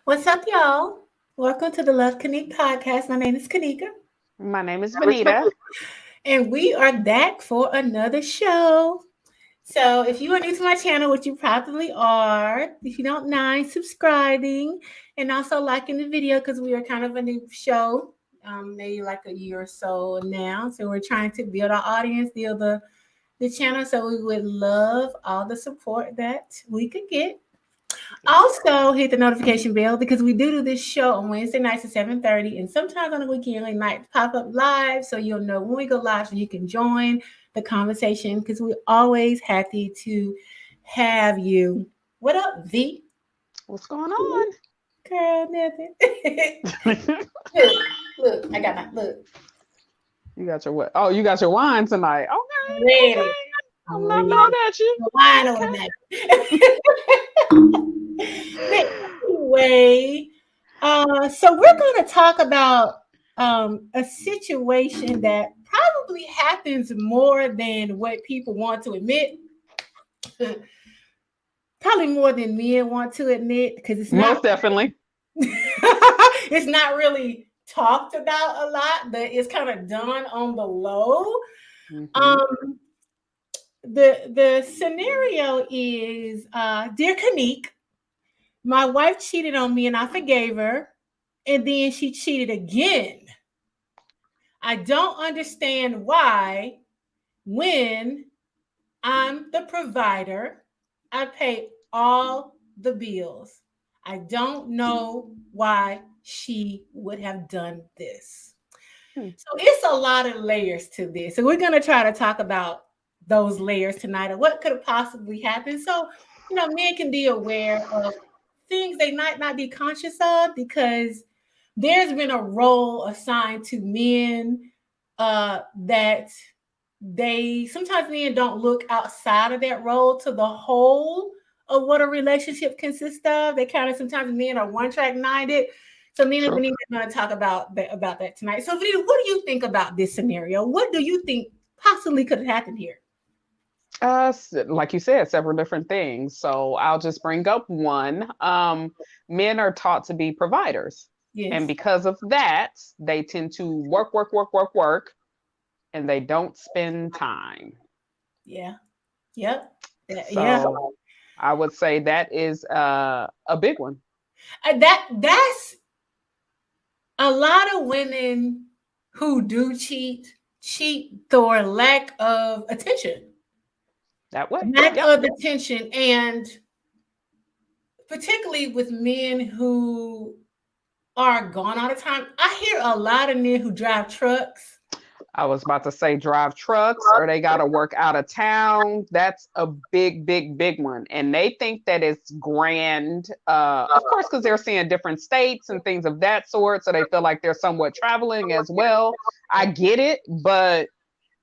What's up, y'all? Welcome to the Love Connect podcast. My name is Kanika, My name is Vanita. and we are back for another show. So, if you are new to my channel, which you probably are, if you don't mind subscribing and also liking the video because we are kind of a new show, maybe like a year or so now. So, we're trying to build our audience, build the channel. So, we would love all the support that we could get. Also, hit the notification bell because we do this show on Wednesday nights at 7:30, and sometimes on the weekend we might pop up live, so you'll know when we go live, so you can join the conversation because we're always happy to have you. What up, V? What's going on? Girl, nothing. You look, I got my look got your what? Oh, you got your wine tonight. Okay, ready. okay. I'm I'm not ready. mad at you. Wine on Okay. that. Anyway, so we're going to talk about a situation that probably happens more than what people want to admit. Probably more than men want to admit because it's not Most definitely. it's not really talked about a lot, but it's kind of done on the low. Hmm. Um, the scenario is, dear Kanique, my wife cheated on me and I forgave her, and then she cheated again. I don't understand why, when I'm the provider, I pay all the bills. I don't know why she would have done this. Hmm. So it's a lot of layers to this. So we're going to try to talk about those layers tonight of what could have possibly happened. So, men can be aware of things they might not be conscious of because there's been a role assigned to men that they sometimes men don't look outside of that role to the whole of what a relationship consists of. They kind of sometimes men are one track minded. So me and True. Benita are going to talk about that tonight. So Benita, what do you think about this scenario? What do you think possibly could have happened here? Like you said, several different things. So I'll just bring up one. Men are taught to be providers. And Yes. because of that, they tend to work, work, work, work, work, and they don't spend time. Yeah. Yep. Yeah. So I would say that is a big one. That's a lot of women who do cheat for lack of attention. That way. Lack Yep. of attention, and particularly with men who are gone all the time. I hear a lot of men who drive trucks. I was about to say drive trucks or they got to work out of town. That's a big, big, big one. And they think that it's grand, of course, because they're seeing different states and things of that sort. So they feel like they're somewhat traveling as well. I get it, but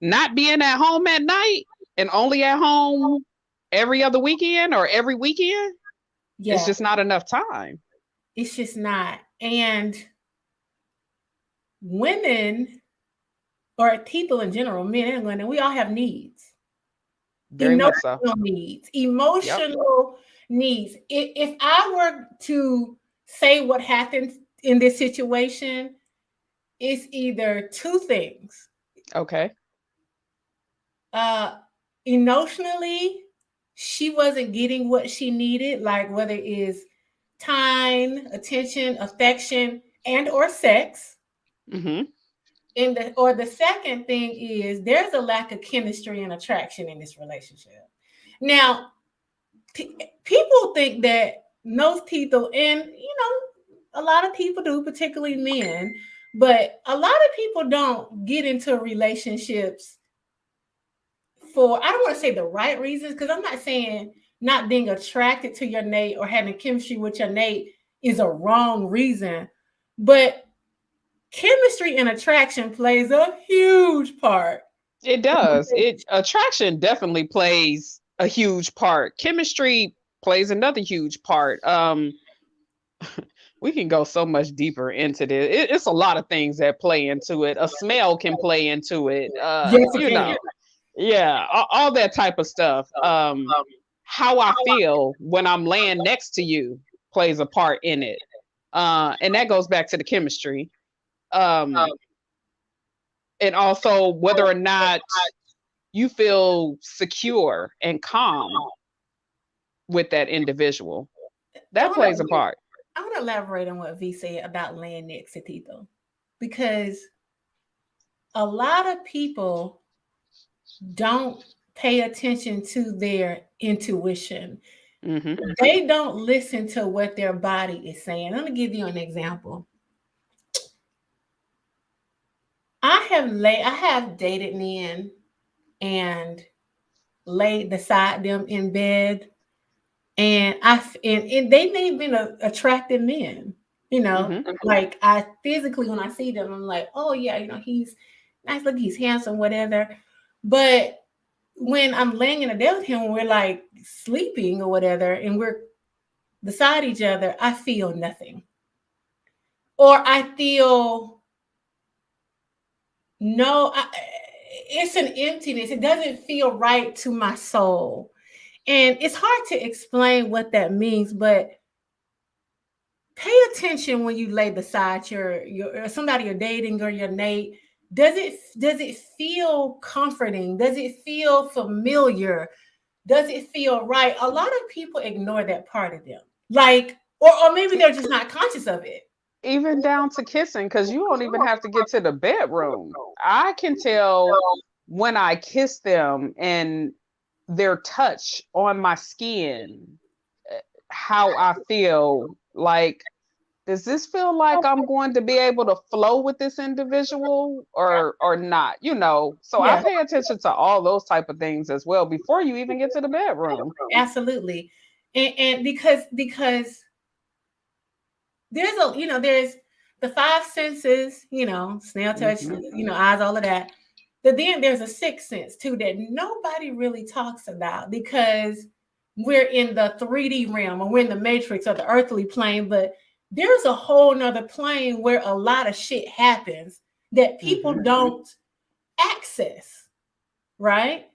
not being at home at night and only at home every other weekend or every weekend, it's Yeah, just not enough time. it's just not. And women or people in general, men and women, we all have needs. Very much so. Emotional needs, Yep. emotional needs. If I were to say what happened in this situation, it's either two things. Okay. Uh, Emotionally, she wasn't getting what she needed, like whether it is time, attention, affection, and or sex. Hmm. And the second thing is there's a lack of chemistry and attraction in this relationship. Now, people think that most people, and a lot of people do, particularly men, but a lot of people don't get into relationships for, I don't want to say the right reasons, because I'm not saying not being attracted to your mate or having chemistry with your mate is a wrong reason, but chemistry and attraction plays a huge part. It does. It attraction definitely plays a huge part. Chemistry plays another huge part. We can go so much deeper into this. It's a lot of things that play into it. A smell can play into it. Yes, it can. Yeah, all that type of stuff. How I feel when I'm laying next to you plays a part in it. And that goes back to the chemistry. Um, and also whether or not you feel secure and calm with that individual. I That want plays a to part. elaborate on what V said about laying next to people, because a lot of people don't pay attention to their intuition. Hmm. They don't listen to what their body is saying. I'm gonna give you an example. I have dated men and laid beside them in bed, and and they may have been attractive men, you know, Hmm. like I physically when I see them, I'm like, oh yeah, he's nice looking, he's handsome, whatever. But when I'm laying in a bed with him, when we're like sleeping or whatever, and we're beside each other, I feel nothing. Or I feel no, it's an emptiness. It doesn't feel right to my soul. And it's hard to explain what that means, but pay attention when you lay beside your somebody you're dating or your mate. Does it feel comforting? Does it feel familiar? Does it feel right? A lot of people ignore that part of them. Like, or maybe they're just not conscious of it. Even down to kissing, because you don't even have to get to the bedroom. I can tell when I kiss them and their touch on my skin, how I feel. Like, does this feel like I'm going to be able to flow with this individual or not? So I Yeah, pay attention to all those type of things as well before you even get to the bedroom. absolutely. And because there's the five senses, smell, touch, Hmm. eyes, all of that. But then there's a sixth sense too that nobody really talks about, because we're in the 3D realm, or we're in the matrix or the earthly plane. But there's a whole nother plane where a lot of shit happens that people Hmm. don't access, right?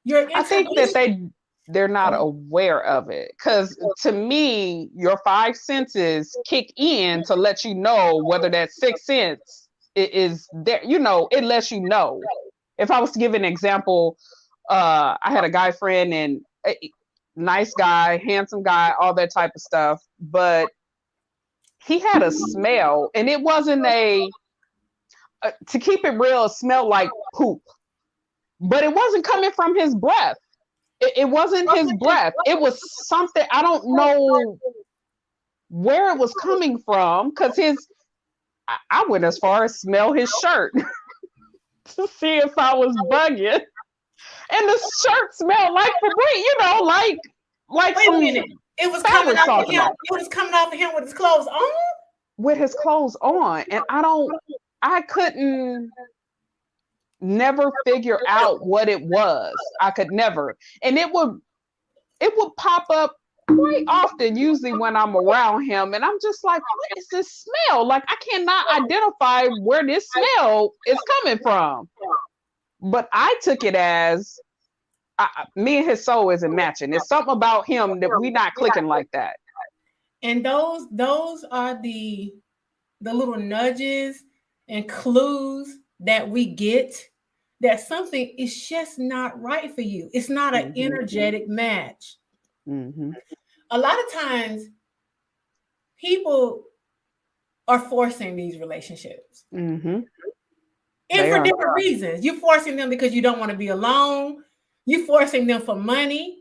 Your I think that intuition. they're not aware of it, because to me your five senses kick in to let you know whether that sixth sense is there. It lets you know. If I was to give an example, I had a guy friend, and nice guy, handsome guy, all that type of stuff, but he had a smell, and it wasn't to keep it real, it smelled like poop, but it wasn't coming from his breath. It wasn't his breath. It was something, I don't know where it was coming from, because I went as far as smell his shirt to see if I was bugging. And the shirt smelled like Febreze, like Wait a some minute. It was coming fabric off of him. softener It was coming off of him with his clothes on. with his clothes on. And I couldn't never figure out what it was. I could never. And it would pop up quite often, usually when I'm around him. And I'm just like, what is this smell? Like, I cannot identify where this smell is coming from. But I took it as me and his soul isn't matching. There's something about him that we not clicking like that. And those are the little nudges and clues that we get that something is just not right for you. It's not an Hmm. energetic match. Hmm. A lot of times people are forcing these relationships. Hmm. And They for are. different reasons. You're forcing them because you don't want to be alone. You're forcing them for money.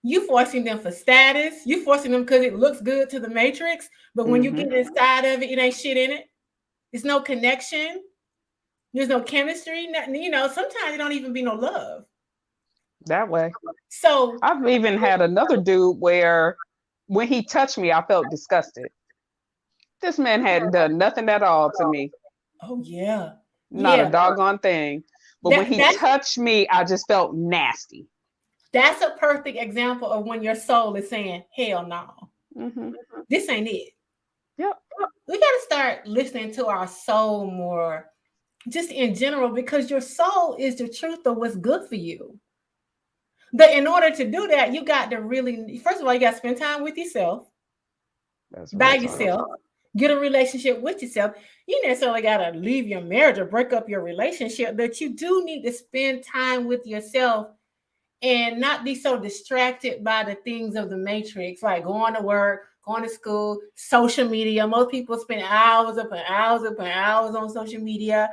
You forcing them for status. You forcing them because it looks good to the matrix. But when you Hmm. get inside of it, it ain't shit in it. There's no connection. There's no chemistry. Nothing, sometimes it don't even be no love. That way. So, I've even had another dude where when he touched me, I felt disgusted. This man hadn't done nothing at all to me, oh yeah. not a Yeah. doggone thing. But when That he that's touched me, I just felt nasty. that's a perfect example of when your soul is saying, hell no. Hmm. This ain't it. Yep. We gotta start listening to our soul more just in general, because your soul is the truth of what's good for you. But in order to do that, you got to really, first of all, you got to spend time with yourself, That's by real talk. yourself, get a relationship with yourself. You necessarily got to leave your marriage or break up your relationship, but you do need to spend time with yourself and not be so distracted by the things of the matrix, like going to work, going to school, social media. Most people spend hours upon hours upon hours on social media,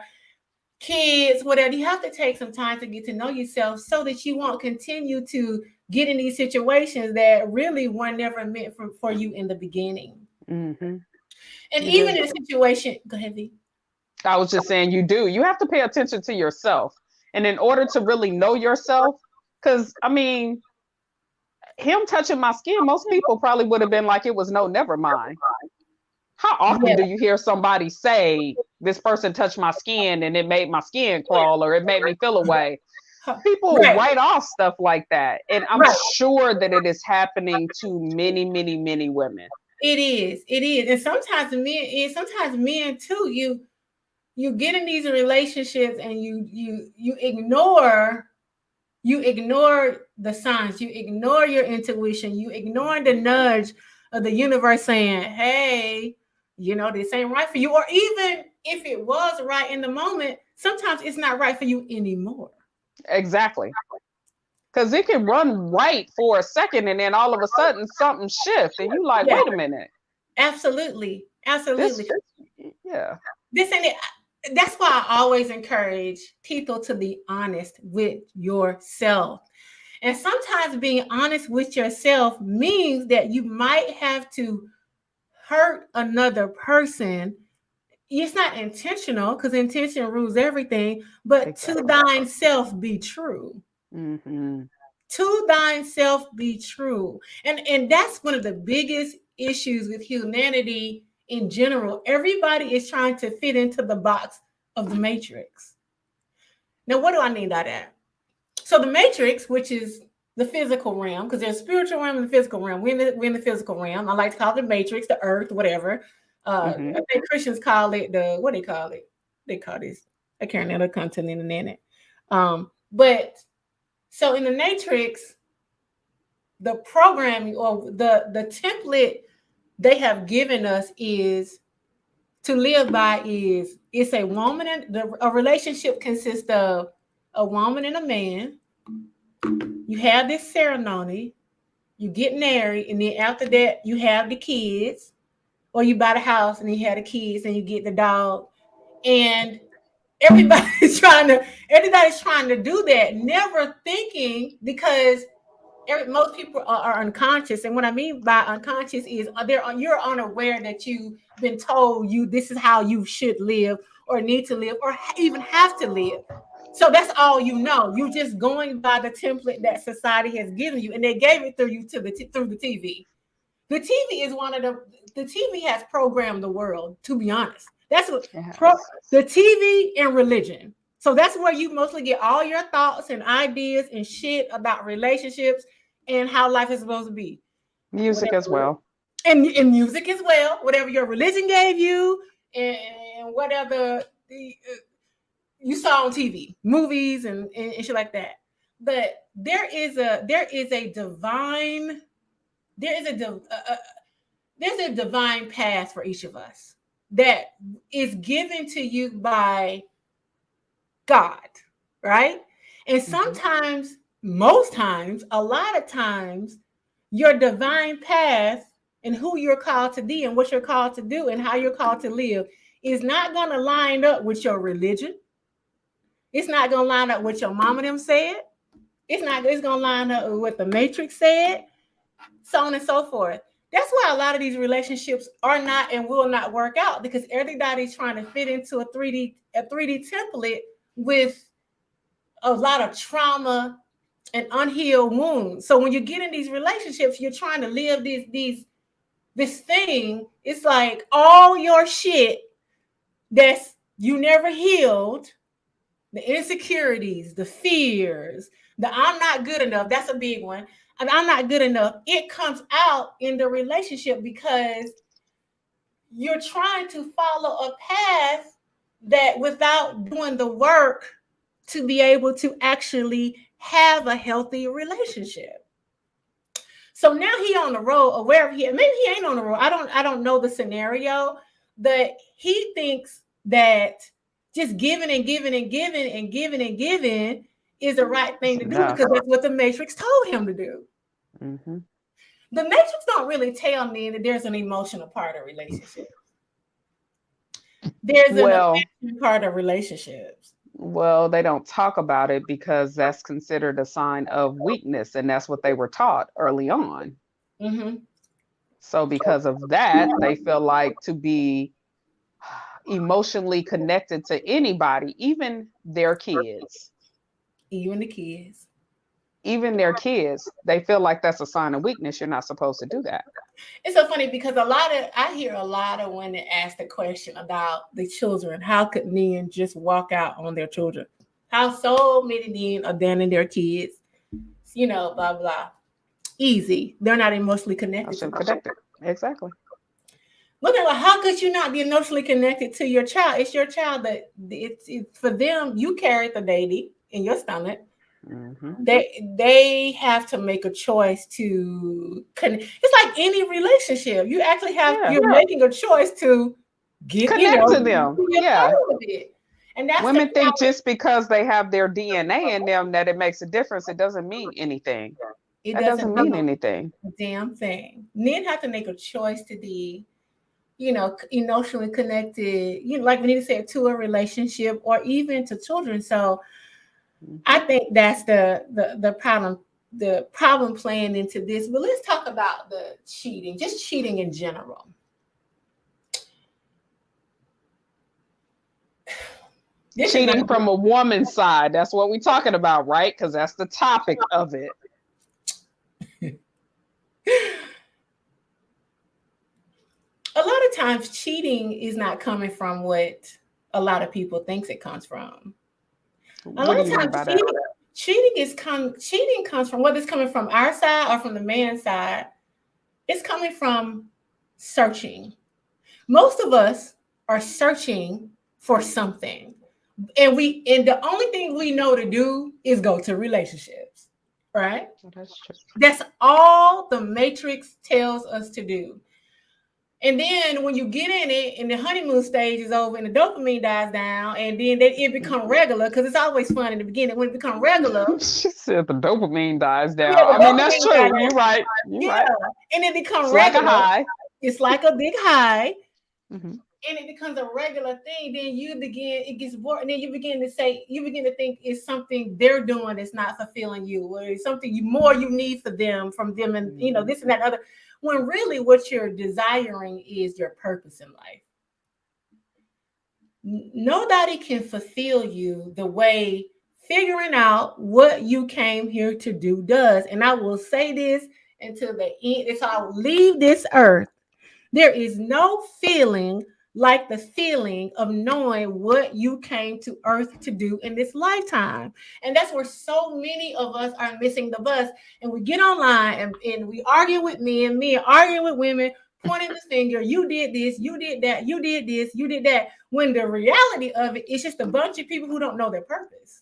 kids, whatever. You have to take some time to get to know yourself so that you won't continue to get in these situations that really were never meant for you in the beginning. Mm-hmm. And You even do. in a situation, go ahead, V. I was just saying you do. You have to pay attention to yourself. And in order to really know yourself, because I mean, him touching my skin, most people probably would have been like, it was no, never mind. How often Yeah, do you hear somebody say, this person touched my skin and it made my skin crawl or it made me feel away? People right, write off stuff like that. And I'm right. sure that it is happening to many, many, many women. It is, and sometimes men too. You get in these relationships and you ignore the signs, you ignore your intuition, you ignore the nudge of the universe saying, "Hey, this ain't right for you." Or even if it was right in the moment, sometimes it's not right for you anymore. Exactly. Because it can run right for a second and then all of a sudden something shifts and you like, Yeah, wait a minute. absolutely, absolutely. This, yeah. This ain't it. That's why I always encourage people to be honest with yourself. And sometimes being honest with yourself means that you might have to hurt another person. It's not intentional because intention rules everything, but to Exactly. thine self be true. Mm-hmm. To thine self be true. And that's one of the biggest issues with humanity in general. Everybody is trying to fit into the box of the matrix. Now, what do I mean by that? So the matrix, which is the physical realm, because there's spiritual realm and the physical realm. We're in the physical realm. I like to call it the matrix, the earth, whatever. Mm-hmm. I think Christians call it what do they call it? They call this. I can't remember the content in the internet. But so in the matrix, the programming or the template they have given us is to live by is it's a woman and a relationship consists of a woman and a man. You have this ceremony, you get married, and then after that you have the kids, or you buy the house and you have the kids and you get the dog, and everybody's trying to do that, never thinking because most people are unconscious. And what I mean by unconscious is you're unaware that you've been told this is how you should live or need to live or even have to live. So that's all you know. You're just going by the template that society has given you, and they gave it through you through the TV. The TV is the TV has programmed the world. To be honest, that's what Yes. the TV and religion. So that's where you mostly get all your thoughts and ideas and shit about relationships and how life is supposed to be. Music as Whatever, well. and music as well. Whatever your religion gave you, and whatever you saw on TV, movies, and shit like that. But there is a divine there is there's a divine path for each of us that is given to you by God, right? And Mm-hmm. sometimes, most times, a lot of times, your divine path and who you're called to be and what you're called to do and how you're called to live is not going to line up with your religion. It's not going to line up with your mama them said. It's going to line up with what the Matrix said, so on and so forth. That's why a lot of these relationships are not and will not work out because everybody's trying to fit into a 3D template with a lot of trauma and unhealed wounds. So when you get in these relationships, you're trying to live this thing. It's like all your shit that's you never healed, the insecurities, the fears, the I'm not good enough. That's a big one. And I'm not good enough. It comes out in the relationship because you're trying to follow a path that without doing the work to be able to actually have a healthy relationship. So now he on the road, or wherever he, maybe he ain't on the road. I don't know the scenario, but he thinks that just giving and giving and giving and giving and giving is the right thing to do because that's what the Matrix told him to do. Mm-hmm. The Matrix don't really tell me that there's an emotional part of relationships. There's an affection part of relationships. Well, they don't talk about it because that's considered a sign of weakness, and that's what they were taught early on. Mm-hmm. So because of that, they feel like to be emotionally connected to anybody, even their kids. Even the kids. Even their kids, they feel like that's a sign of weakness. You're not supposed to do that. It's so funny because I hear a lot of women ask the question about the children. How could men just walk out on their children? How so many men abandon their kids? You know, blah blah. Easy. They're not emotionally connected to them. Exactly. Look at how could you not be emotionally connected to your child? It's your child that it's for them. You carry the baby in your stomach. Mm-hmm. They have to make a choice to connect. It's like any relationship. You actually you're making a choice to connect to them. Yeah. And that's women think just because they have their DNA in them that it makes a difference. It doesn't mean anything. It doesn't mean anything. Damn thing. Men have to make a choice to be, emotionally connected, like we need to say, to a relationship or even to children. So I think that's the problem playing into this. But let's talk about the cheating, just cheating in general. Cheating from a woman's side. That's what we're talking about, right? Because that's the topic of it. A lot of times cheating is not coming from what a lot of people thinks it comes from. A lot of times cheating comes from, whether it's coming from our side or from the man's side, it's coming from searching. Most of us are searching for something. And the only thing we know to do is go to relationships, right? That's true. That's all the Matrix tells us to do. And then when you get in it and the honeymoon stage is over and the dopamine dies down, and then it becomes regular, because it's always fun in the beginning. When it becomes regular, she said the dopamine dies down. Yeah, I mean, that's true. You're right. Right. And it becomes regular. Like a high. It's like a big high. Mm-hmm. And it becomes a regular thing. Then it gets bored, and then you begin to think it's something they're doing that's not fulfilling you, or it's something you need from them, and this and that other. When really what you're desiring is your purpose in life. Nobody can fulfill you the way figuring out what you came here to do does. And I will say this until the end, until I leave this earth. There is no feeling like the feeling of knowing what you came to earth to do in this lifetime. And that's where so many of us are missing the bus. And we get online and we argue with men arguing with women, pointing the finger, you did this, you did that, you did this, you did that. When the reality of it is just a bunch of people who don't know their purpose.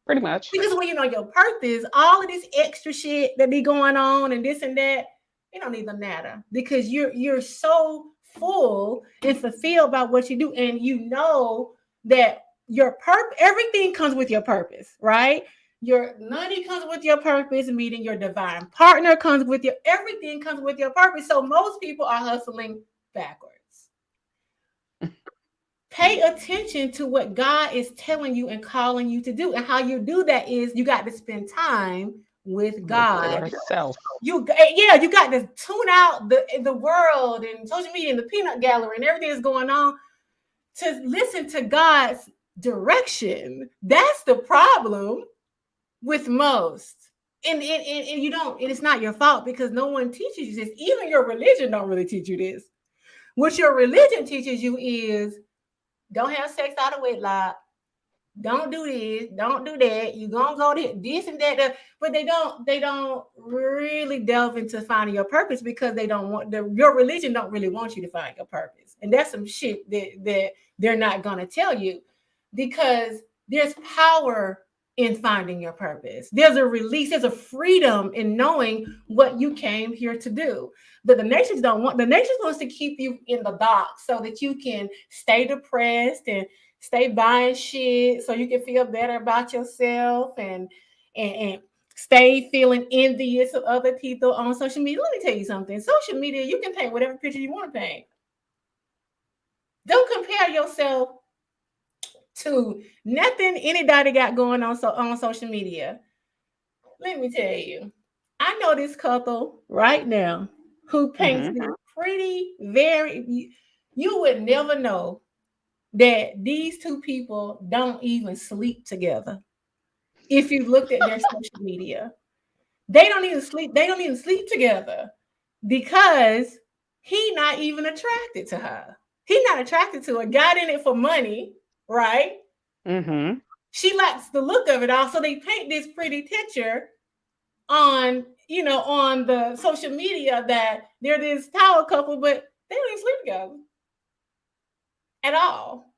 Pretty much. Because when you know your purpose, all of this extra shit that be going on and this and that, it don't even matter, because you're so full and fulfilled by what you do, and you know that your purpose, everything comes with your purpose, right? Your money comes with your purpose, meeting your divine partner comes with everything comes with your purpose. So most people are hustling backwards. Pay attention to what God is telling you and calling you to do, and how you do that is you got to spend time with God. Yourself. You got to tune out the world and social media and the peanut gallery and everything that's going on to listen to God's direction. That's the problem with most. And you don't, and it's not your fault, because no one teaches you this. Even your religion don't really teach you this. What your religion teaches you is don't have sex out of wedlock. Don't do this, don't do that. You're gonna go this and that, but they don't really delve into finding your purpose, because they don't want your religion don't really want you to find your purpose. And that's some shit that they're not going to tell you, because there's power in finding your purpose. There's a release, there's a freedom in knowing what you came here to do. But the nations wants to keep you in the box so that you can stay depressed and stay buying shit so you can feel better about yourself and stay feeling envious of other people on social media. Let me tell you something. Social media, you can paint whatever picture you want to paint. Don't compare yourself to nothing anybody got going on on social media. Let me tell you, I know this couple right now who paints pretty, you would never know that these two people don't even sleep together. If you looked at their social media, they don't even sleep together because he's not even attracted to her. He's not attracted to her. Got in it for money. Right? Mm-hmm. She likes the look of it all. So they paint this pretty picture on the social media that they're this power couple, but they don't even sleep together at all.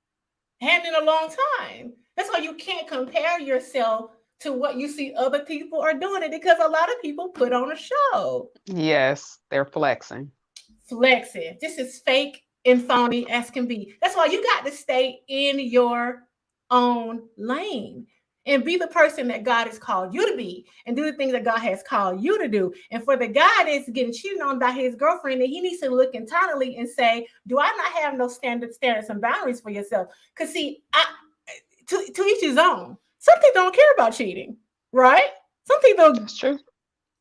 Hadn't in a long time. That's why you can't compare yourself to what you see other people are doing it, because a lot of people put on a show. Yes, they're flexing. This is fake and phony as can be. That's why you got to stay in your own lane and be the person that God has called you to be and do the things that God has called you to do. And for the guy that's getting cheated on by his girlfriend, that he needs to look internally and say, do I not have no standards and boundaries for yourself? Because see, to each his own. Some people don't care about cheating, right? Some people, that's true.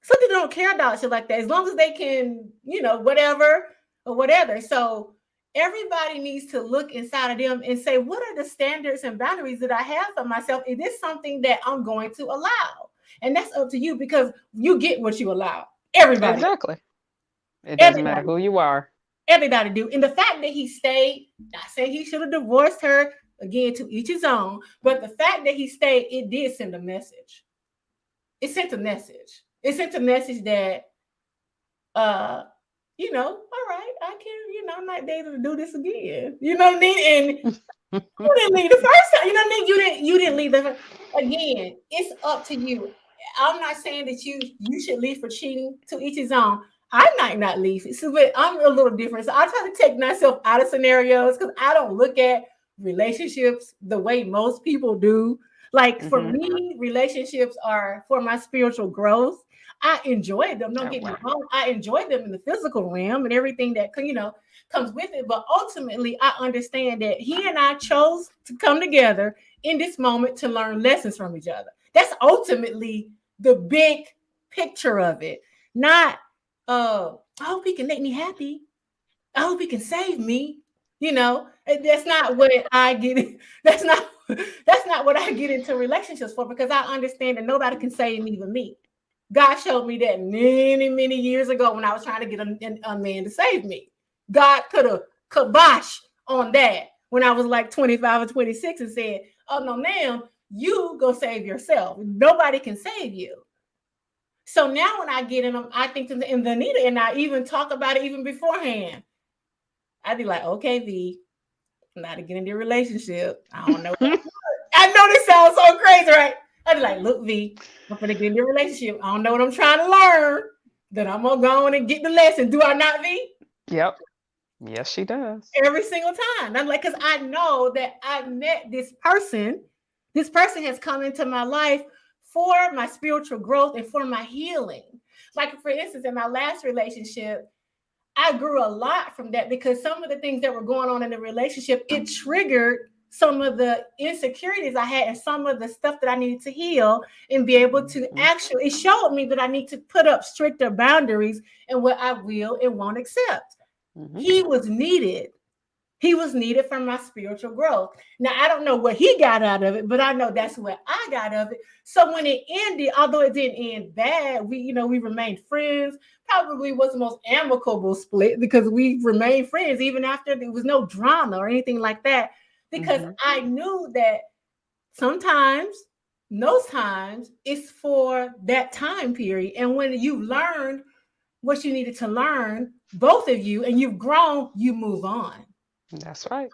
Some people don't care about shit like that, as long as they can, whatever. So everybody needs to look inside of them and say, what are the standards and boundaries that I have for myself? Is this something that I'm going to allow? And that's up to you, because you get what you allow. Everybody. Exactly. It doesn't matter who you are. Everybody do. And the fact that he stayed, not saying he should have divorced her, again, to each his own, but the fact that he stayed, it did send a message. It sent a message. It sent a message that, all right, I can, I'm not able to do this again. You know what I mean? And you didn't leave the first time. You know what I mean? You didn't leave the again. It's up to you. I'm not saying that you should leave for cheating, to each his own. I might not leave. So, but I'm a little different. So I try to take myself out of scenarios because I don't look at relationships the way most people do. Like for me, relationships are for my spiritual growth. I enjoy them. Don't get me wrong. I enjoy them in the physical realm and everything that comes with it. But ultimately, I understand that he and I chose to come together in this moment to learn lessons from each other. That's ultimately the big picture of it. Not, I hope he can make me happy. I hope he can save me. That's not what I get. That's not what I get into relationships for, because I understand that nobody can save me but me. God showed me that many, many years ago when I was trying to get a man to save me. God put a kibosh on that when I was like 25 or 26 and said, oh, no, ma'am, you go save yourself. Nobody can save you. So now when I get in them, I think in the Anita, and I even talk about it even beforehand. I'd be like, okay, V, I'm not to get into a relationship. I don't know. I know this sounds so crazy, right? I'd be like, look, V, I'm going to get into a relationship. I don't know what I'm trying to learn. Then I'm going to go on and get the lesson. Do I not, V? Yep. Yes, she does. Every single time. I'm like, because I know that I met this person. This person has come into my life for my spiritual growth and for my healing. Like, for instance, in my last relationship, I grew a lot from that, because some of the things that were going on in the relationship, it triggered some of the insecurities I had and some of the stuff that I needed to heal and be able to it showed me that I need to put up stricter boundaries in what I will and won't accept. He was needed. He was needed for my spiritual growth. Now, I don't know what he got out of it, but I know that's what I got out of it. So when it ended, although it didn't end bad, we remained friends. Probably was the most amicable split, because we remained friends even after there was no drama or anything like that. Because I knew that sometimes, most times, it's for that time period. And when you've learned what you needed to learn, both of you, and you've grown, you move on. That's right.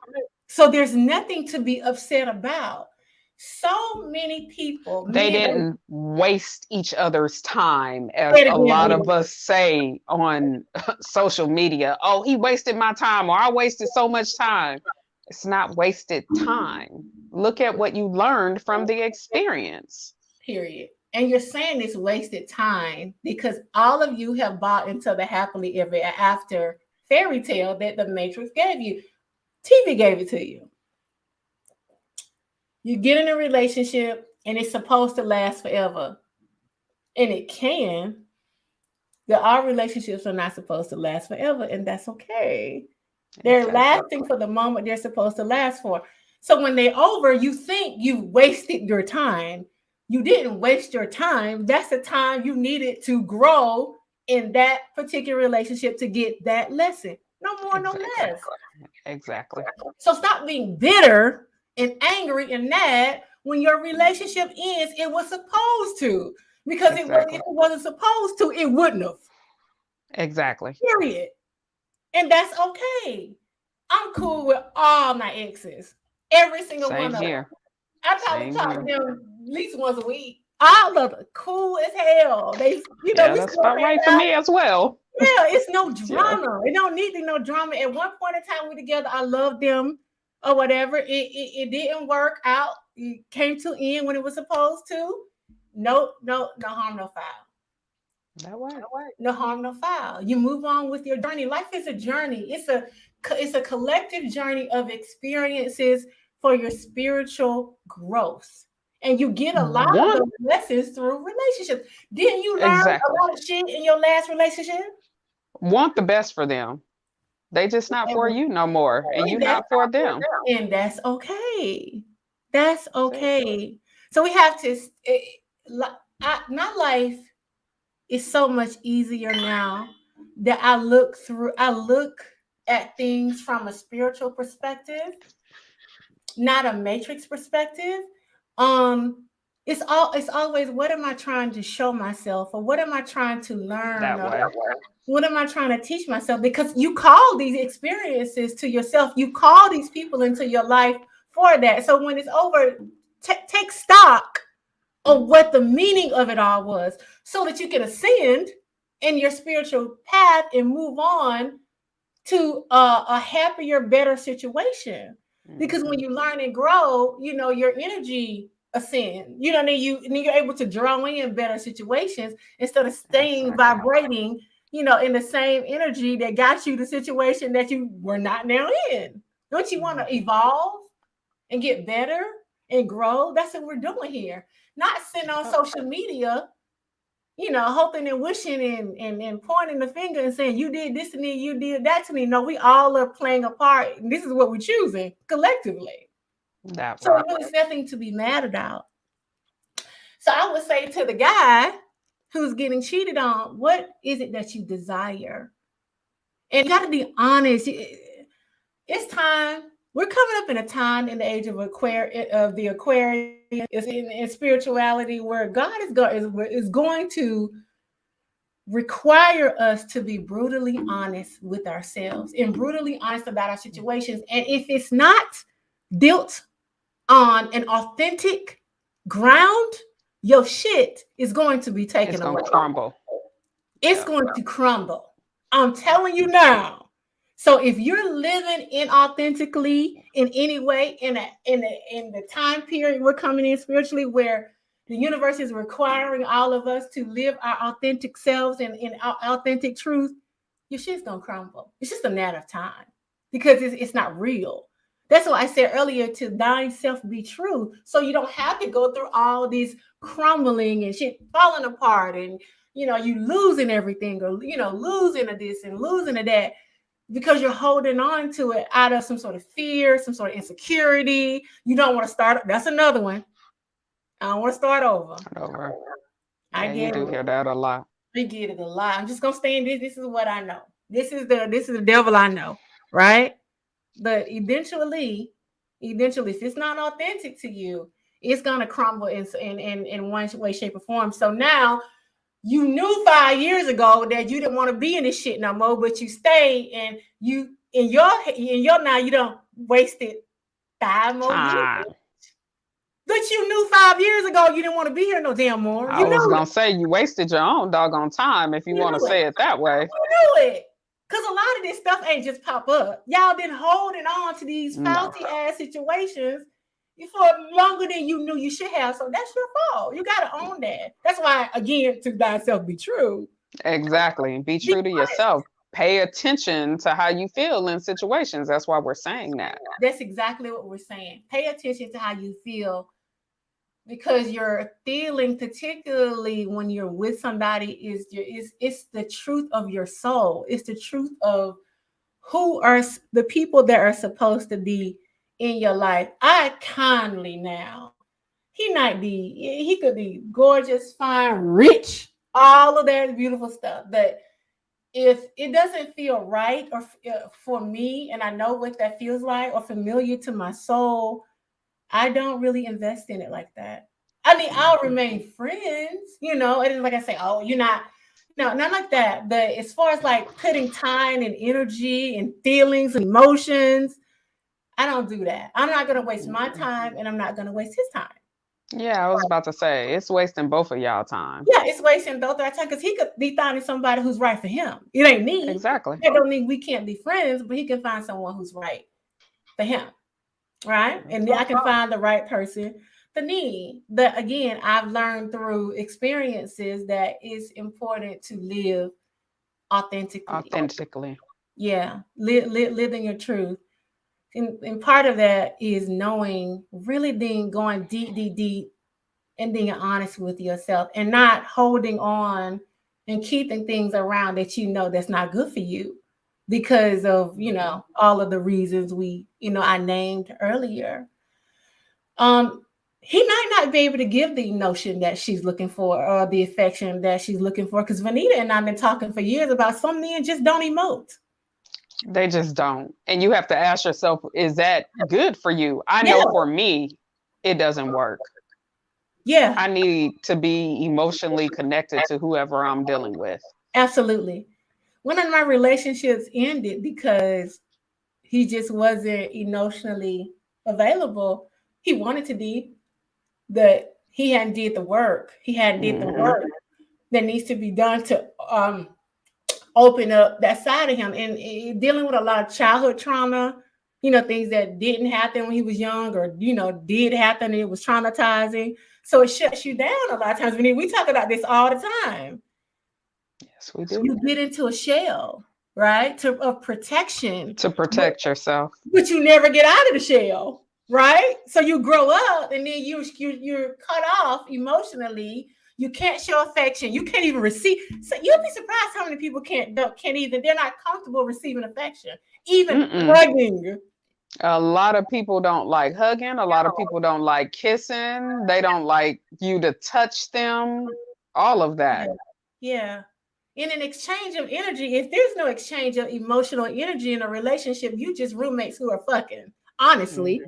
So there's nothing to be upset about. So many people, They men, didn't waste each other's time, say as it a again, lot Leah. of us say on social media. Oh, he wasted my time, or I wasted so much time. It's not wasted time. Look at what you learned from the experience. Period. And you're saying it's wasted time because all of you have bought into the happily ever after fairy tale that the Matrix gave you. TV gave it to you. You get in a relationship and it's supposed to last forever. And it can. Our relationships are not supposed to last forever, and that's okay. They're Exactly. lasting for the moment they're supposed to last for. So when they're over, you think you wasted your time. You didn't waste your time. That's the time you needed to grow in that particular relationship to get that lesson. No more, no Exactly. less. Exactly. So stop being bitter and angry and mad when your relationship ends. It was supposed to. Because it was, if Exactly. it wasn't supposed to, it wouldn't have. Exactly. Period. And that's okay. I'm cool with all my exes. Every single Same one of them. here. I probably Same talk to here. them at least once a week. All of them cool as hell. They, Yeah, we that's still about hang right for out. me as well. Yeah, it's no Yeah. drama. It don't need to be no drama. At one point in time, we together. I loved them or whatever. It didn't work out. It came to end when it was supposed to. No harm, no foul. That way. No harm, no foul. You move on with your journey. Life is a journey. It's a collective journey of experiences for your spiritual growth. And you get a lot of One those lessons through relationships. Didn't you learn a exactly. lot of shit in your last relationship? Want the best for them. They just not for you no more, and you And that's, not for them. and that's okay. That's That's it. okay. So we have to, my life is so much easier now that I look at things from a spiritual perspective, not a matrix perspective. It's always, what am I trying to show myself, or what am I trying to learn, That or way. what am I trying to teach myself? Because you call these experiences to yourself, you call these people into your life for that. So when it's over, take stock of what the meaning of it all was, so that you can ascend in your spiritual path and move on to a happier, better situation. Because when Mhm. you learn and grow, your energy ascend. You're able to draw in better situations instead of staying Exactly. vibrating, in the same energy that got you the situation that you were not now in. Don't you want to Mhm. evolve and get better and grow? That's what we're doing here. Not sitting on Yep. social media, hoping and wishing and pointing the finger and saying, you did this to me, you did that to me. No, we all are playing a part. And this is what we're choosing collectively. That So way. there's nothing to be mad about. So I would say to the guy who's getting cheated on, what is it that you desire? And you got to be honest. It's time. We're coming up in a time in the age of the Aquarius, is in spirituality, where God is going to require us to be brutally honest with ourselves and brutally honest about our situations. And if it's not built on an authentic ground, your shit is going to be It's taken gonna away. crumble. It's Yeah. going to crumble. I'm telling you now. So if you're living inauthentically in any way in the time period we're coming in spiritually, where the universe is requiring all of us to live our authentic selves and in our authentic truth, your shit's gonna crumble. It's just a matter of time, because it's not real. That's why I said earlier, to thine self be true. So you don't have to go through all these crumbling and shit falling apart, and you losing everything, or losing of this and losing of that, because you're holding on to it out of some sort of fear, some sort of insecurity. You don't want to start. That's another one. I don't want to start over. Over. I Yeah, you get do it. hear that a lot. I get it a lot. I'm just gonna stay in this. This is what I know. This is the devil I know, right? But eventually, if it's not authentic to you, it's gonna crumble in one way, shape, or form. So now you knew 5 years ago that you didn't want to be in this shit no more, but you stayed and you in your now you don't wasted 5 more years. Time. But you knew 5 years ago you didn't want to be here no damn more. I was gonna say you wasted your own doggone time if you want to say it that way. You knew it. Because a lot of this stuff ain't just pop up. Y'all been holding on to these faulty ass situations for longer than you knew you should have. So that's your fault. You got to own that. That's why, again, to thyself be true. Exactly. Be true to yourself. Pay attention to how you feel in situations. That's why we're saying that. That's exactly what we're saying. Pay attention to how you feel, because your feeling, particularly when you're with somebody, it's the truth of your soul. It's the truth of who are the people that are supposed to be in your life. I kindly now, he could be gorgeous, fine, rich, all of that beautiful stuff. But if it doesn't feel right or for me, and I know what that feels like or familiar to my soul, I don't really invest in it like that. I mean, I'll remain friends, and like I say, oh, you're not, no, not like that. But as far as like putting time and energy and feelings and emotions, I don't do that. I'm not going to waste my time, and I'm not going to waste his time. Yeah, I was about to say, it's wasting both of y'all time. Yeah, it's wasting both of our time, because he could be finding somebody who's right for him. It ain't me. Exactly. That don't mean we can't be friends, but he can find someone who's right for him. Right? And then I can find the right person for me. But again, I've learned through experiences that it's important to live authentically. Yeah. Living your truth. And part of that is knowing, really going deep, and being honest with yourself, and not holding on and keeping things around that that's not good for you, because of all of the reasons I named earlier. He might not be able to give the notion that she's looking for, or the affection that she's looking for, because Vanita and I've been talking for years about some men just don't emote. They just don't. And you have to ask yourself, is that good for you? I know for me, it doesn't work. Yeah. I need to be emotionally connected to whoever I'm dealing with. Absolutely. One of my relationships ended because he just wasn't emotionally available. He wanted to be, but he hadn't did the work. He hadn't did the work that needs to be done to open up that side of him. And dealing with a lot of childhood trauma, things that didn't happen when he was young, or, did happen and it was traumatizing. So it shuts you down a lot of times. We talk about this all the time. Yes, we do. You get into a shell, right? Of protection. To protect yourself. But you never get out of the shell, right? So you grow up, and then you're cut off emotionally. You can't show affection. You can't even receive. So you'll be surprised how many people can't even, they're not comfortable receiving affection, even hugging. A lot of people don't like hugging. A lot of people don't like kissing. They don't like you to touch them. All of that. Yeah. In an exchange of energy, if there's no exchange of emotional energy in a relationship, you just roommates who are fucking. Honestly,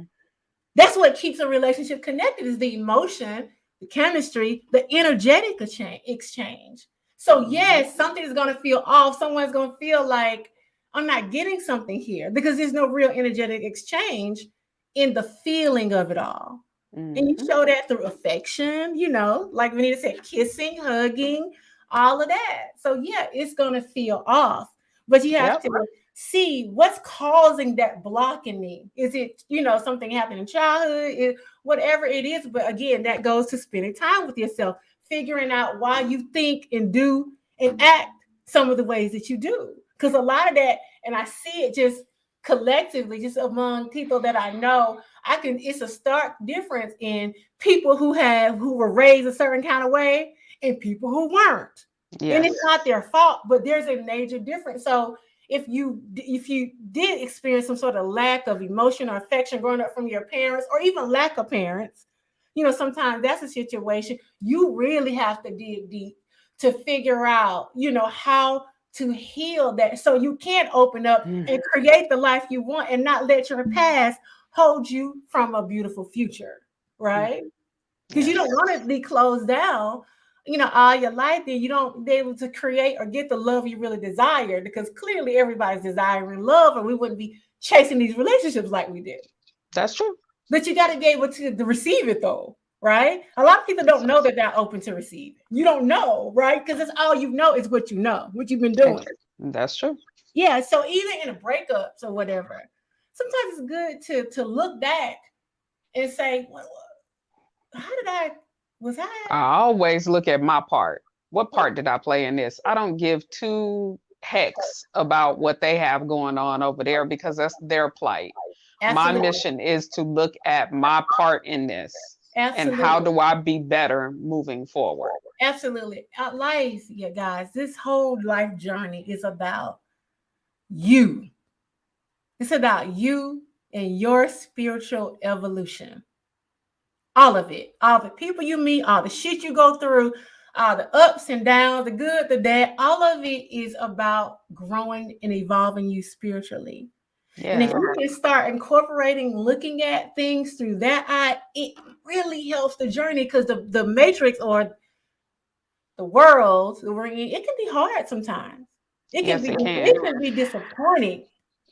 that's what keeps a relationship connected, is the emotion, the chemistry, the energetic exchange. So yes, something's going to feel off. Someone's going to feel like, I'm not getting something here, because there's no real energetic exchange in the feeling of it all. And you show that through affection, like Vanita said, kissing, hugging, all of that. So yeah, it's going to feel off, but you have to see what's causing that block in me. Is it, something happened in childhood, whatever it is. But again, that goes to spending time with yourself, figuring out why you think and do and act some of the ways that you do. Because a lot of that, and I see it just collectively, just among people that I know, it's a stark difference in people who were raised a certain kind of way and people who weren't. Yes. And it's not their fault, but there's a major difference. So if you did experience some sort of lack of emotion or affection growing up from your parents, or even lack of parents, sometimes that's a situation you really have to dig deep to figure out, how to heal that, so you can open up and create the life you want, and not let your past hold you from a beautiful future, right? Because you don't want to be closed down all your life, then you don't be able to create or get the love you really desire, because clearly everybody's desiring love, or we wouldn't be chasing these relationships like we do. That's true. But you got to be able to receive it, though, right? A lot of people don't know that they're open to receive it. You don't know, right? Because it's all you know is what you know, what you've been doing. That's true. Yeah. So even in a breakups or whatever, sometimes it's good to look back and say, well, how did I? I always look at my part. What part did I play in this? I don't give two hecks about what they have going on over there, because that's their plight. Absolutely. My mission is to look at my part in this. Absolutely. And how do I be better moving forward? Absolutely. Life, yeah, guys, this whole life journey is about you. It's about you and your spiritual evolution. All of it. All the people you meet, all the shit you go through, all the ups and downs, the good, the bad, all of it is about growing and evolving you spiritually. Yeah. And if you can start incorporating, looking at things through that eye, it really helps the journey, because the matrix or the world that we're in, it can be hard sometimes. It can be disappointing.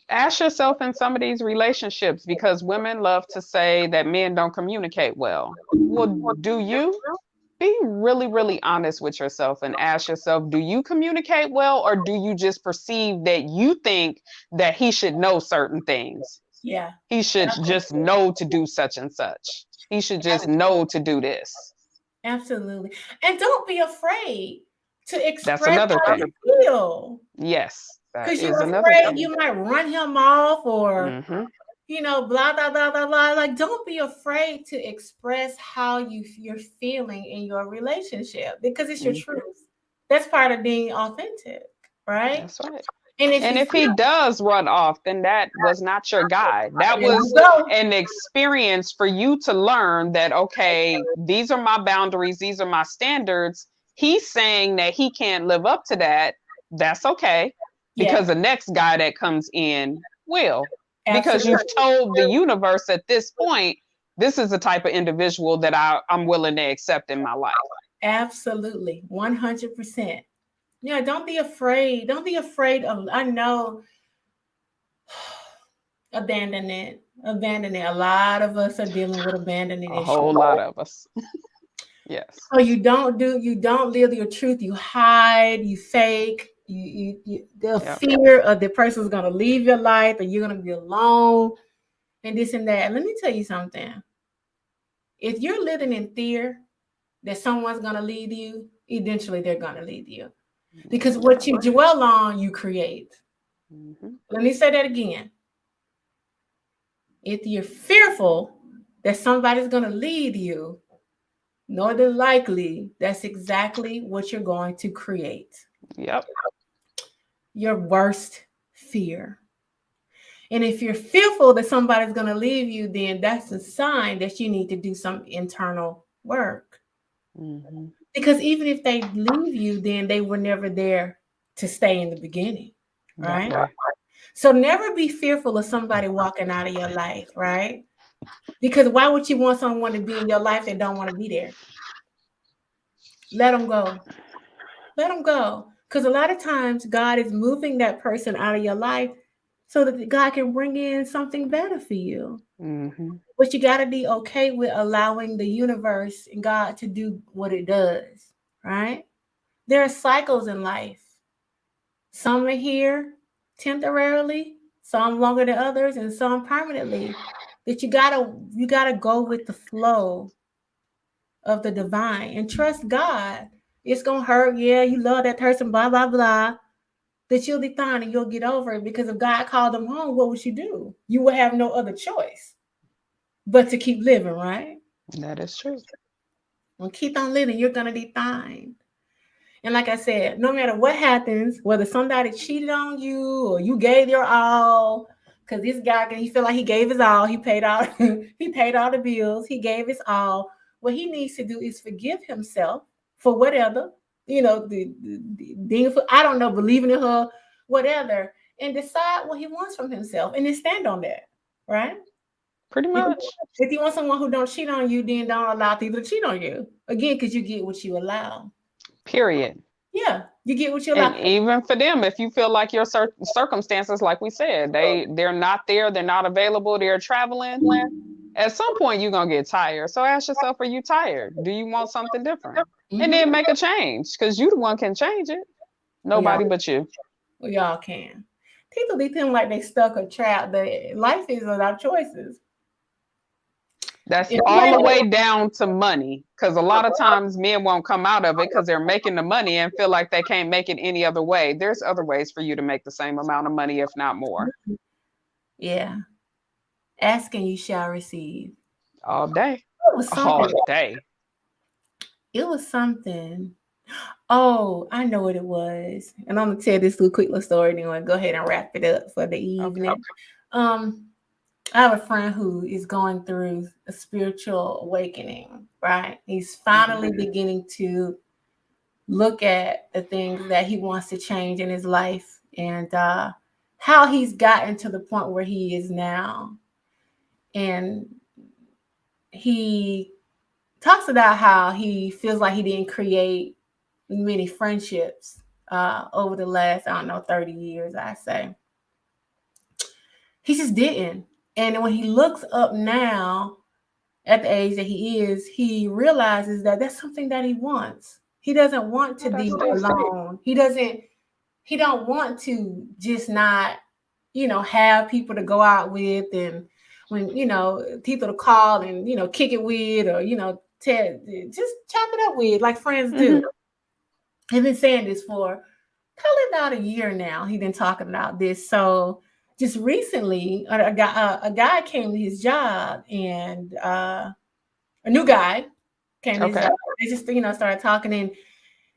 Ask yourself in some of these relationships, because women love to say that men don't communicate well. Well, do you? Be really, really honest with yourself and ask yourself, do you communicate well, or do you just perceive that you think that he should know certain things? Yeah. He should just know to do such and such. He should just know to do this. Absolutely. And don't be afraid to express how you feel. Yes. Because you're afraid you might run him off, or blah, blah, blah, blah, blah. Like, don't be afraid to express how you're feeling in your relationship, because it's your truth. That's part of being authentic, right? That's right. And if he does run off, then that was not your guy. That was an experience for you to learn that, okay, these are my boundaries. These are my standards. He's saying that he can't live up to that. That's okay. Because the next guy that comes in will. Because you've told the universe at this point, this is the type of individual that I'm willing to accept in my life. Absolutely. 100%. Yeah, don't be afraid. Don't be afraid of, I know, abandonment. A lot of us are dealing with abandonment issues. A whole lot of us. Yes. So you don't live your truth. You hide, you fake. The fear of the person's going to leave your life, or you're going to be alone, and this and that. And let me tell you something. If you're living in fear that someone's going to leave you, eventually they're going to leave you. Because what you dwell on, you create. Let me say that again. If you're fearful that somebody's going to leave you, more than likely, that's exactly what you're going to create. Yep. Your worst fear. And if you're fearful that somebody's going to leave you, then that's a sign that you need to do some internal work. Because even if they leave you, then they were never there to stay in the beginning, right? So never be fearful of somebody walking out of your life, right? Because why would you want someone to be in your life that don't want to be there? Let them go. Let them go. Because a lot of times God is moving that person out of your life so that God can bring in something better for you. But you got to be okay with allowing the universe and God to do what it does, right? There are cycles in life. Some are here temporarily, some longer than others, and some permanently. That you gotta go with the flow of the divine and trust God. It's gonna hurt, yeah. You love that person, blah blah blah. That you'll be fine and you'll get over it, because if God called them home, what would you do? You would have no other choice but to keep living, right? That is true. Well, keep on living. You're gonna be fine. And like I said, no matter what happens, whether somebody cheated on you or you gave your all, because this guy, he feel like he gave his all. He paid all the bills. He gave his all. What he needs to do is forgive himself for whatever, I don't know, believing in her, whatever, and decide what he wants from himself, and then stand on that, right? Pretty much. If you want someone who don't cheat on you, then don't allow people to cheat on you. Again, because you get what you allow. Period. Yeah, you get what you And like. even for them, if you feel like your circumstances, like we said, they're not there, they're not available, they're traveling. At some point, you're gonna get tired. So ask yourself, are you tired? Do you want something different? And then make a change, because you the one can change it. We all, Nobody but you. we all can. People be feeling like they stuck or trapped. But life is about choices. That's If all the you way down to money, because a lot of times men won't come out of it because they're making the money and feel like they can't make it any other way. There's other ways for you to make the same amount of money, if not more. yeah, asking you shall receive. All day. It was All something. day. It was something. Oh, I know what it was. And I'm gonna tell this little quick little story. Then we'll go ahead and wrap it up for the evening. Okay. I have a friend who is going through a spiritual awakening, right? He's finally beginning to look at the things that he wants to change in his life and how he's gotten to the point where he is now. And he talks about how he feels like he didn't create many friendships over the last, I don't know, 30 years, I say. He just didn't. And when he looks up now at the age that he is, he realizes that that's something that he wants. He doesn't want to be alone. He don't want to just not, have people to go out with, and when, people to call and, kick it with, or, just chop it up with like friends do. He's been saying this for probably about a year now. He's been talking about this. So just recently, a guy came to his job, and a new guy came to his job. They just, started talking, and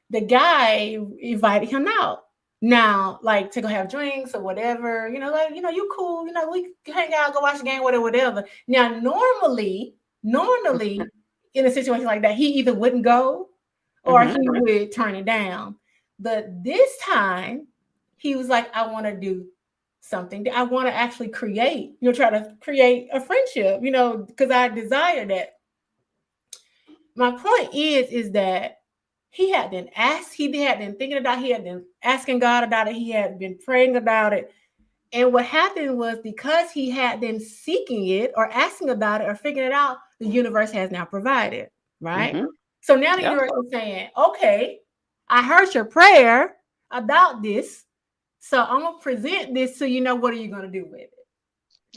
the guy invited him out. Now, like, to go have drinks or whatever, you cool, we hang out, go watch the game, whatever. Now, normally, in a situation like that, he either wouldn't go or he would turn it down. But this time, he was like, I want to do something. I want to actually create, try to create a friendship, because I desire that. My point is that he had been thinking about it, he had been asking God about it, he had been praying about it. And what happened was, because he had been seeking it or asking about it or figuring it out, the universe has now provided, right? So now the universe is saying, okay, I heard your prayer about this, so I'm going to present this to you. What are you going to do with it?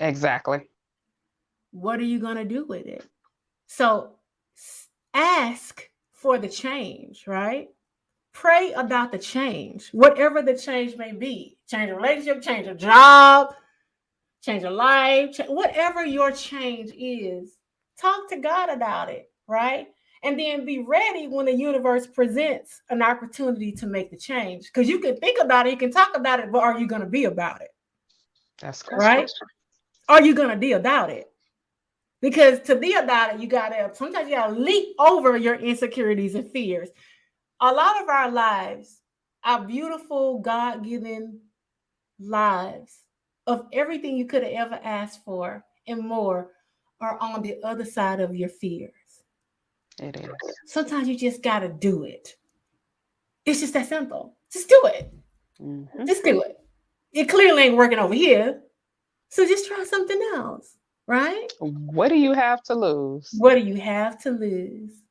Exactly. What are you going to do with it? So ask for the change, right? Pray about the change, whatever the change may be. Change a relationship, change a job, change a life, whatever your change is. Talk to God about it, right? And then be ready when the universe presents an opportunity to make the change. Because you can think about it, you can talk about it, but are you going to be about it? That's right. Are you going to be about it? Because to be about it, sometimes you gotta leap over your insecurities and fears. A lot of our lives, our beautiful God-given lives of everything you could have ever asked for and more, are on the other side of your fears. It is. Sometimes you just gotta do it. It's just that simple. Just do it. Just do it. It clearly ain't working over here. So just try something else, right? What do you have to lose? What do you have to lose?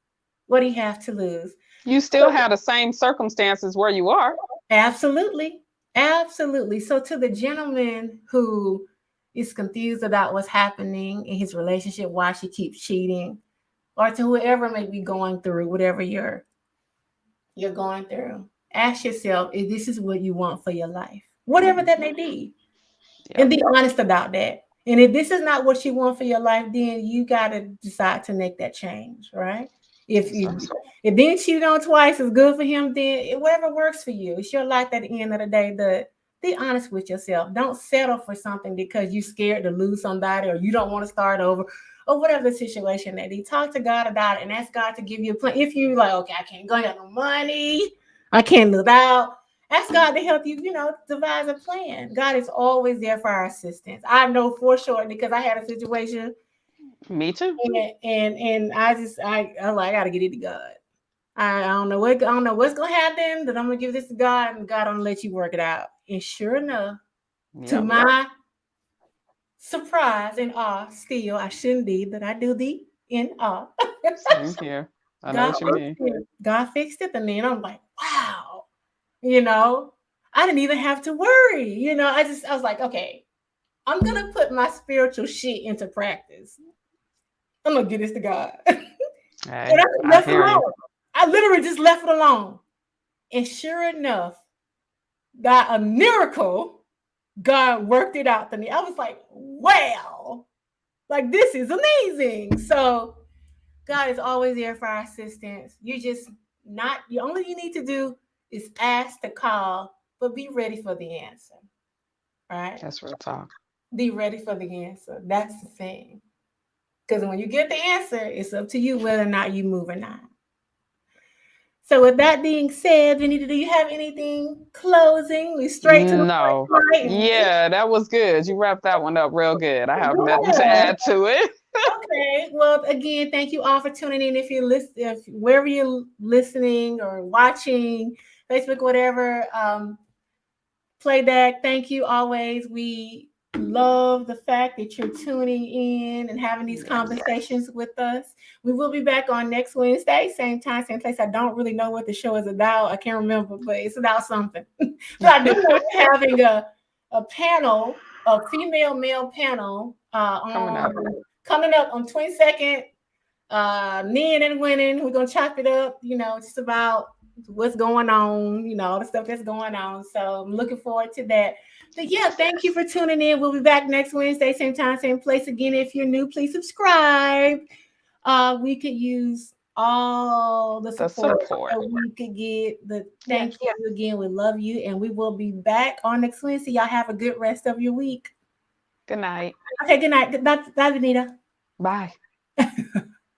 What do you have to lose? You still have the same circumstances where you are. Absolutely. Absolutely. So to the gentleman who is confused about what's happening in his relationship, why she keeps cheating, or to whoever may be going through whatever you're going through, ask yourself if this is what you want for your life, whatever that may be, and be honest about that. And if this is not what you want for your life, then you got to decide to make that change, right? If being cheated on twice is good for him, then whatever works for you. It's your life at the end of the day. But be honest with yourself. Don't settle for something because you're scared to lose somebody, or you don't want to start over, or whatever the situation may be. Talk to God about it and ask God to give you a plan. If you like, okay, I can't go, I got no money, I can't live out, ask God to help you, devise a plan. God is always there for our assistance. I know for sure, because I had a situation. Me too. And I got to get it to God. I don't know what, I don't know what's gonna happen, but I'm gonna give this to God, and God gonna let you work it out. And sure enough, to Yep. my surprise and awe, still I shouldn't be, but I do be in awe. Same here. I know God what you fixed mean. it. God fixed it, and then I'm like, wow, you know, I didn't even have to worry. I was like, okay, I'm gonna put my spiritual shit into practice. I'm gonna give this to God. And Hey, I just I left it hear you. alone. I literally just left it alone. And sure enough, God, a miracle, God worked it out to me. I was like, wow, like this is amazing. So God is always there for our assistance. You just not, the only you need to do is ask to call, but be ready for the answer. Right? That's real talk. Be ready for the answer. That's the thing. Because when you get the answer, it's up to you whether or not you move or not. So with that being said, Vanita, do you have anything closing? We straight to the No. point, right? Yeah, that was good. You wrapped that one up real good. I have nothing to Good. add to it. Okay. Well, again, thank you all for tuning in. If you're if wherever you're listening or watching, Facebook, whatever, Playback, thank you always. We love the fact that you're tuning in and having these Yes. conversations with us. We will be back on next Wednesday, same time, same place. I don't really know what the show is about. I can't remember, but it's about something. But I do know we're having a panel, a female male panel coming up on 22nd. Men and women, we're gonna chop it up, just about what's going on, all the stuff that's going on. So I'm looking forward to that. But yeah, thank you for tuning in. We'll be back next Wednesday, same time, same place. Again, if you're new, please subscribe. We could use all the support that we could get. Thank you again. We love you, and we will be back on next Wednesday. Y'all have a good rest of your week. Good night. Okay, good night. Bye, Vanita. Bye.